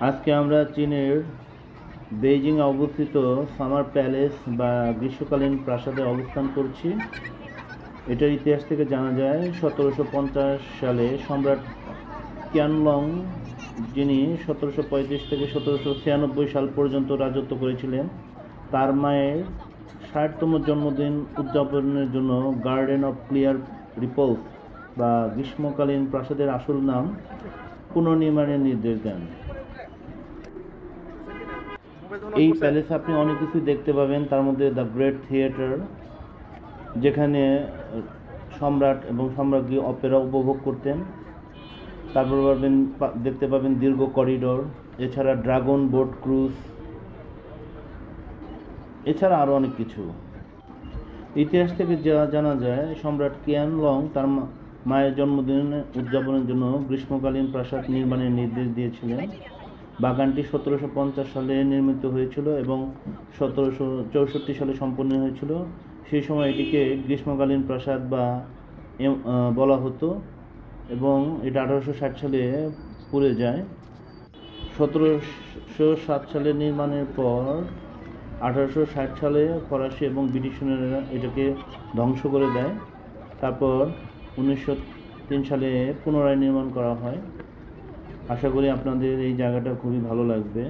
আজকে আমরা চীনের বেইজিং অবস্থিত সামার প্যালেস বা গ্রীষ্মকালীন প্রাসাদে অবস্থান করছি। এটার ইতিহাস থেকে জানা যায় 1750 সালে সম্রাট কিয়ানলং, যিনি 1735 থেকে 1796 সাল পর্যন্ত রাজত্ব করেছিলেন, তার মায়ের 60তম জন্মদিন উদযাপনের জন্য গার্ডেন অফ ক্লিয়ার রিপোজ বা গ্রীষ্মকালীন প্রাসাদের আসল নাম পুনর্নির্মাণের নির্দেশ দেন। এই প্যালেসে আপনি অনেক কিছু দেখতে পাবেন, তার মধ্যে দ্য গ্রেট থিয়েটার, যেখানে সম্রাট এবং সম্রাজ্ঞী অপেরা উপভোগ করতেন। তারপর দেখতে পাবেন দীর্ঘ করিডোর, এছাড়া ড্রাগন বোট ক্রুজ, এছাড়া আরও অনেক কিছু। ইতিহাস থেকে যা জানা যায়, সম্রাট কিয়ানলং তার মায়ের জন্মদিন উদযাপনের জন্য গ্রীষ্মকালীন প্রাসাদ নির্মাণের নির্দেশ দিয়েছিলেন। বাগানটি 1750 সালে নির্মিত হয়েছিল এবং 1764 সালে সম্পন্ন হয়েছিল। সেই সময় এটিকে গ্রীষ্মকালীন প্রাসাদ বা বলা হতো এবং এটা 1860 সালে পুড়ে যায়। 1707 সালে নির্মাণের পর 1860 সালে ফরাসি এবং ব্রিটিশ সৈন্যরা এটাকে ধ্বংস করে দেয়। তারপর 1903 সালে পুনরায় নির্মাণ করা হয়। আশা করি আপনাদের এই জায়গাটা খুবই ভালো লাগবে।